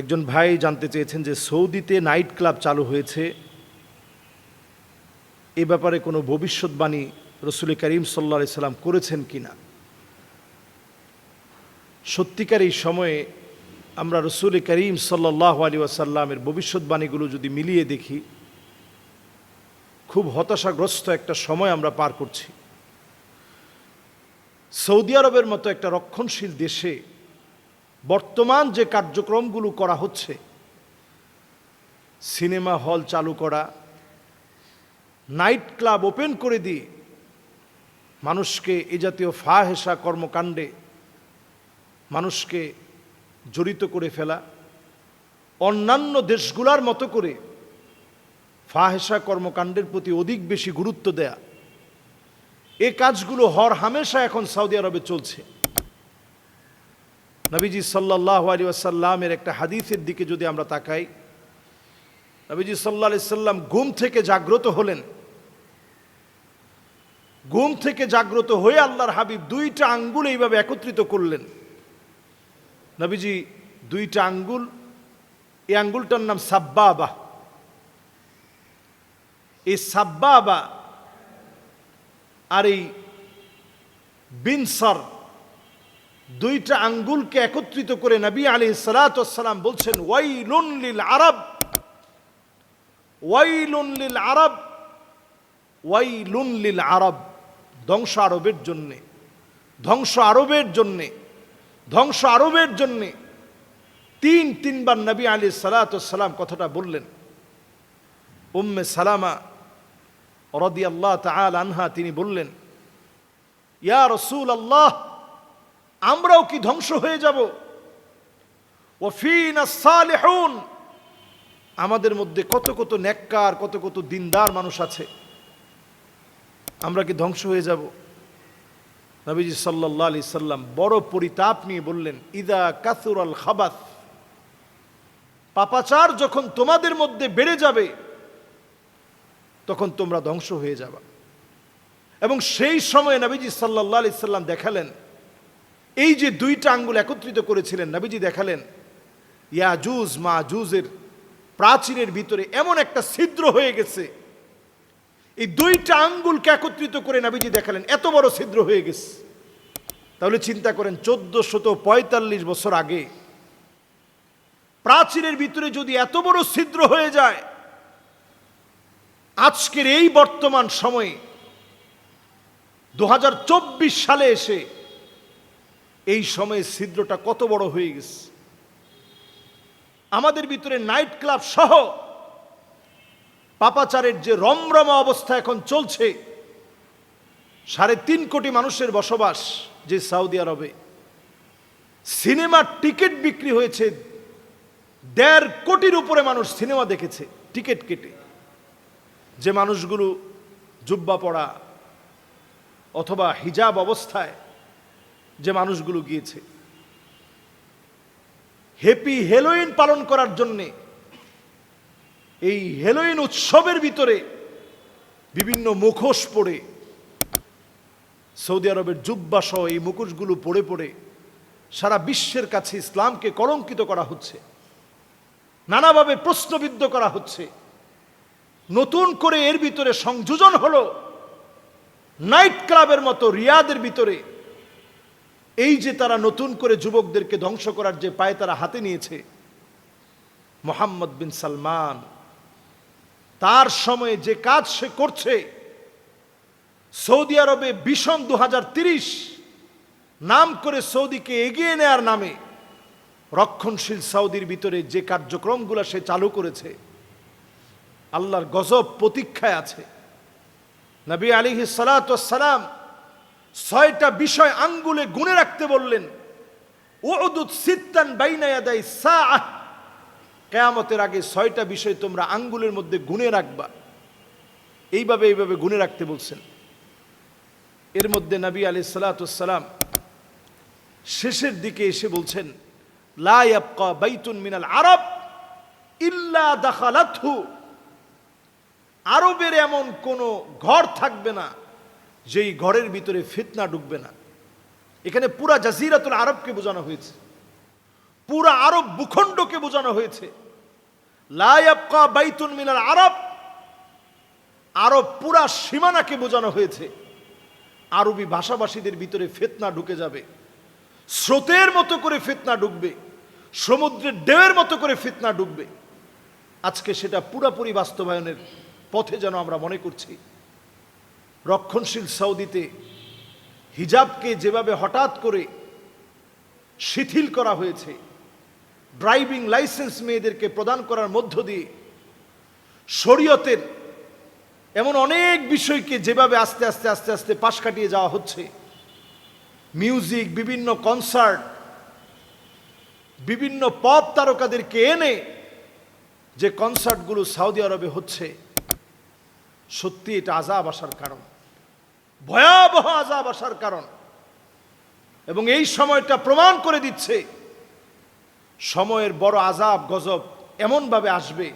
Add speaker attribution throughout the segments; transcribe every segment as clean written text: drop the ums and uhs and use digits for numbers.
Speaker 1: একজন ভাই জানতে চেয়েছেন যে সৌদিতে নাইট ক্লাব চালু হয়েছে, এ ব্যাপারে কোনো ভবিষ্যৎবাণী রসুল করিম সাল্লাল্লাহু আলাইহি সাল্লাম করেছেন কিনা। সত্যিকার এই সময়ে আমরা রসুল করিম সাল্লাল্লাহু আলাইহি ওয়াসাল্লামের ভবিষ্যৎবাণীগুলো যদি মিলিয়ে দেখি, খুব হতাশাগ্রস্ত একটা সময় আমরা পার করছি। সৌদি আরবের মতো একটা রক্ষণশীল দেশে বর্তমান যে কার্যক্রমগুলো করা হচ্ছে, সিনেমা হল চালু করা, নাইট ক্লাব ওপেন করে দিয়ে মানুষকে এ জাতীয় ফাহেশা কর্মকাণ্ডে মানুষকে জড়িত করে ফেলা, অন্যান্য দেশগুলোর মতো করে ফাহেশা কর্মকাণ্ডের প্রতি অধিক বেশি গুরুত্ব দেয়া, এ কাজগুলো হর হামেশা এখন সৌদি আরবে চলছে। নবীজি সাল্লাল্লাহু আলাইহি ওয়াসাল্লামের একটা হাদিসের দিকে যদি আমরা তাকাই, নবীজি সাল্লাল্লাহু আলাইহি সাল্লাম ঘুম থেকে জাগ্রত হলেন। ঘুম থেকে জাগ্রত হয়ে আল্লাহর হাবিব দুইটা আঙ্গুল এইভাবে একত্রিত করলেন। নবীজি দুইটা আঙ্গুল, এই আঙ্গুলটার নাম সাব্বাবা। এই সাব্বাবা আর এই বিনসার, দুইটা আঙ্গুলকে একত্রিত করে নবী আলাইহিস সালাতু ওয়াস সালাম বলছেন, ওয়াইলুন লিল আরব, ওয়াইলুন লিল আরব, ওয়াইলুন লিল আরব। ধ্বংস আরবের জন্যে, ধ্বংস আরবের জন্যে, ধ্বংস আরবের জন্যে। তিনবার নবী আলাইহিস সালাতু ওয়াস সালাম কথাটা বললেন। উম্মে সালামা রাদিয়াল্লাহু তাআলা আনহা তিনি বললেন, ইয়া রাসূলুল্লাহ, আমরাও কি ধ্বংস হয়ে যাব? ওয়া ফীনা সালিহুন, আমাদের মধ্যে কত কত নেককার, কত কত দিনদার মানুষ আছে, আমরা কি ধ্বংস হয়ে যাব? নবীজি সাল্লাল্লাহু আলাইহি সাল্লাম বড় পরিতাপ নিয়ে বললেন, ইদা কাসুরাল খাবাস, পাপাচার যখন তোমাদের মধ্যে বেড়ে যাবে তখন তোমরা ধ্বংস হয়ে যাবে। এবং সেই সময় নবীজি সাল্লাল্লাহু আলাইহি সাল্লাম দেখালেন, এই যে দুইটা আঙ্গুল একত্রিত করেছিলেন, নবীজি দেখালেন ইয়াজুজ মাজুজের প্রাচীরের ভিতরে এমন একটা ছিদ্র হয়ে গেছে। এই দুইটা আঙ্গুলকে একত্রিত করে নবীজি দেখালেন এত বড় ছিদ্র হয়ে গেছে। তাহলে চিন্তা করেন, 1445 বছর আগে প্রাচীরের ভিতরে যদি এত বড় ছিদ্র হয়ে যায়, আজকের এই বর্তমান সময়ে 2024 সালে এসে এই সময়ে ছিদ্রটা কত বড় হয়ে গেছে। আমাদের ভিতরে নাইট ক্লাব সহ পাপাচারের যে রমরমা অবস্থা এখন চলছে, 3.5 কোটি মানুষের বসবাস যে সৌদি আরবে, সিনেমার টিকিট বিক্রি হয়েছে 1.5 কোটির উপরে মানুষ সিনেমা দেখেছে টিকিট কেটে। যে মানুষগুলো জুব্বা পরা অথবা হিজাব অবস্থায় যে মানুষগুলো গিয়েছে, হ্যাপি হ্যালোইন পালন করার জন্যে, এই হ্যালোইন উৎসবের ভিতরে বিভিন্ন মুখোশ পরে, সৌদি আরবের জুব্বা সহ এই মুখোশগুলো পরে পরে সারা বিশ্বের কাছে ইসলামকে কলঙ্কিত করা হচ্ছে, নানাভাবে প্রশ্নবিদ্ধ করা হচ্ছে। নতুন করে এর ভিতরে সংযোজন হলো নাইট ক্লাবের মতো রিয়াদের ভিতরে। এই যে তারা নতুন করে যুবকদেরকে ধ্বংস করার যে পায় তারা হাতে নিয়েছে, মোহাম্মদ বিন সালমান তার সময়ে যে কাজ সে করছে, সৌদি আরবে ভীষণ 2030 নাম করে সৌদিকে এগিয়ে নেয়ার নামে রক্ষণশীল সৌদির ভিতরে যে কার্যক্রমগুলো সে চালু করেছে, আল্লাহর গজব প্রতীক্ষায় আছে। নবী আলাইহিস সালাতু ওয়াস সালাম 6টা বিষয় আঙ্গুলে গুনে রাখতে বললেন, উদুদ সিত্তান বাইনা ইয়াদাই সাআহ, কিয়ামতের আগে 6টা বিষয় তোমরা আঙ্গুলের মধ্যে গুনে রাখবা। এইভাবে গুনে রাখতে বলছেন। এর মধ্যে নবী আলাইহিস সালাতু ওয়াস সালাম শেষের দিকে এসে বলছেন, লা ইয়াবকা বাইতুন মিনাল আরব ইল্লা দাখালাতহু, আরবের এমন কোন ঘর থাকবে না যেই ঘরের ভিতরে ফিতনা ঢুকবে না। এখানে পুরা জাজিরাতুল আরবকে বোঝানো হয়েছে। পুরা আরব ভূখণ্ডকে বোঝানো হয়েছে। লা ইয়াবকা বাইতুন মিনাল আরব, আরব পুরা সীমানাকে বোঝানো হয়েছে। আরবি ভাষাভাষীদের ভিতরে ফিতনা ঢুকে যাবে, স্রোতের মতো করে ফিতনা ঢুকবে, সমুদ্রের ঢেউয়ের মতো করে ফিতনা ঢুকবে। আজকে সেটা পুরাপুরি বাস্তবায়নের পথে যেন আমরা মনে করছি। রক্ষণশীল সৌদিতে হিজাবকে যেভাবে হঠাৎ করে শিথিল করা হয়েছে, ড্রাইভিং লাইসেন্স মেয়েদেরকে প্রদান করার মধ্য দিয়ে শরীয়তের এমন অনেক বিষয়কে যেভাবে আস্তে আস্তে আস্তে আস্তে পাশ কাটিয়ে যাওয়া হচ্ছে, মিউজিক, বিভিন্ন কনসার্ট, বিভিন্ন পপ তারকাদেরকে এনে যে কনসার্টগুলো সৌদি আরবে হচ্ছে, সত্যি এটা আযাব আসার কারণ, ভয়াবহ আযাব আসার কারণ। এবং এই সময়টা প্রমাণ করে দিচ্ছে সময়ের বড় আযাব গজব এমনভাবে আসবে।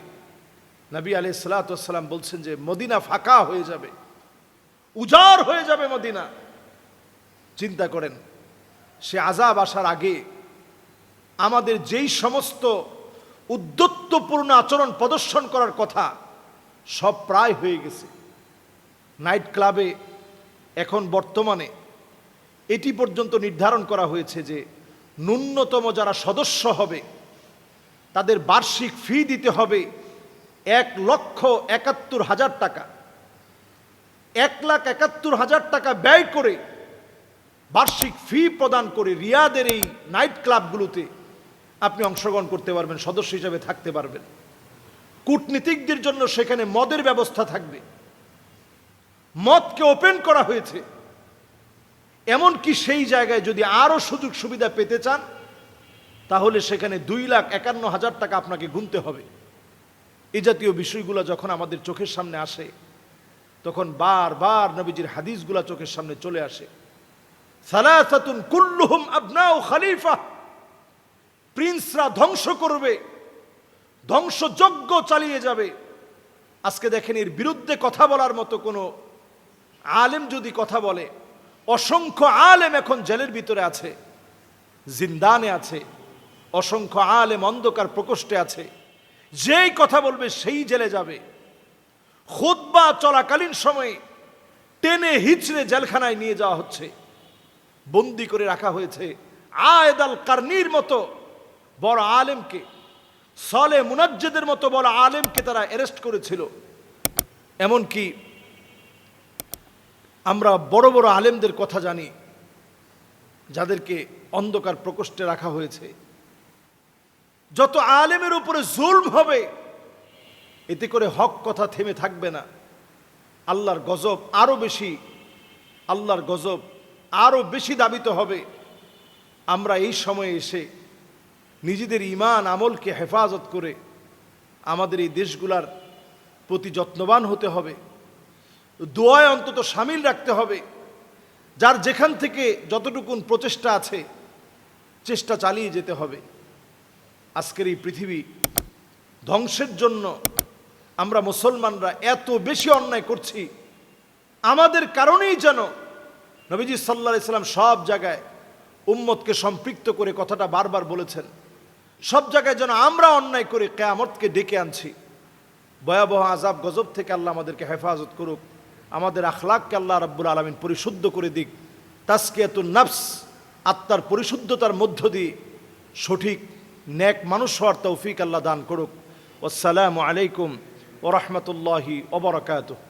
Speaker 1: নবী আলাইহিস সালাতু ওয়াস সালাম বলছেন যে মদিনা ফাঁকা হয়ে যাবে, উজাড় হয়ে যাবে মদিনা। চিন্তা করেন, সে আযাব আসার আগে আমাদের যেই সমস্ত উদ্যত্তপূর্ণ আচরণ প্রদর্শন করার কথা সব প্রায় হয়ে গেছে। নাইট ক্লাবে এখন বর্তমানে এটি পর্যন্ত নির্ধারণ করা হয়েছে যে ন্যূনতম যারা সদস্য হবে তাদের বার্ষিক ফি দিতে হবে 1,71,000 টাকা। 1,71,000 টাকা ব্যয় করে বার্ষিক ফি প্রদান করে রিয়াদের এই নাইট ক্লাবগুলোতে আপনি অংশগ্রহণ করতে পারবেন, সদস্য হিসেবে থাকতে পারবেন। কূটনীতিকদের জন্য সেখানে মদের ব্যবস্থা থাকবে, মদকে ওপেন করা হয়েছে। এমনকি সেই জায়গায় যদি আরো সুযোগ সুবিধা পেতে চান তাহলে সেখানে 2,51,000 টাকা আপনাকে গুনতে হবে। এই জাতীয় বিষয়গুলো যখন আমাদের চোখের সামনে আসে তখন বারবার নবীজির হাদিসগুলো চোখের সামনে চলে আসে। সালাসাতুন কুল্লুহুম আবনাউ খলিফা, প্রিন্সরা ধ্বংস করবে, ধ্বংসযজ্ঞ চালিয়ে যাবে। আজকে দেখেন, এর বিরুদ্ধে কথা বলার মতো কোনো আলেম যদি কথা বলে, অসংখ্য আলেম এখন জেলের ভিতরে আছে, জিন্দানে আছে, অসংখ্য আলেম অন্ধকার প্রকোষ্ঠে আছে। যেই কথা বলবে সেই জেলে যাবে। খুতবা চলাকালীন সময়ে টেনে হিচড়ে জেলখানায় নিয়ে যাওয়া হচ্ছে, বন্দি করে রাখা হয়েছে। আয়েদ আল কারনির মতো বড় আলেমকে, সলে মুনাজ্জেদের মতো বড় আলেমকে তারা অ্যারেস্ট করেছিল। এমনকি আমরা বড় বড় আলেমদের কথা জানি যাদেরকে অন্ধকার প্রকোষ্ঠে রাখা হয়েছে। যত আলেমের উপরে জুলম হবে এতে করে হক কথা থেমে থাকবে না। আল্লাহর গজব আরো বেশি, আল্লাহর গজব আরো বেশি দাবিত হবে। আমরা এই সময়ে এসে নিজেদের ঈমান আমলকে হেফাজত করে আমাদের এই দেশগুলার প্রতি যত্নবান হতে হবে, দোয়ায় অন্তত শামিল রাখতে হবে। যার যেখান থেকে যতটুকুন প্রচেষ্টা আছে চেষ্টা চালিয়ে যেতে হবে। আজকের এই পৃথিবী ধ্বংসের জন্য আমরা মুসলমানরা এত বেশি অন্যায় করছি, আমাদের কারণেই যেন নবীজি সাল্লাল্লাহু আলাইহি সাল্লাম সব জায়গায় উম্মতকে সম্পৃক্ত করে কথাটা বারবার বলেছেন। সব জায়গায় যেন আমরা অন্যায় করে কিয়ামতকে ডেকে আনছি। ভয়াবহ আযাব গজব থেকে আল্লাহ আমাদেরকে হেফাজত করুক। আমাদের আখলাককে আল্লাহ রাব্বুল আলামিন পরিশুদ্ধ করে দিক। তাজকিয়াতুন নফস, আত্মার পরিশুদ্ধতার মধ্য দিয়ে সঠিক নেক মানুষ হওয়ার তৌফিক আল্লাহ দান করুক। আসসালামু আলাইকুম ওয়া রাহমাতুল্লাহি ওয়া বারাকাতুহু।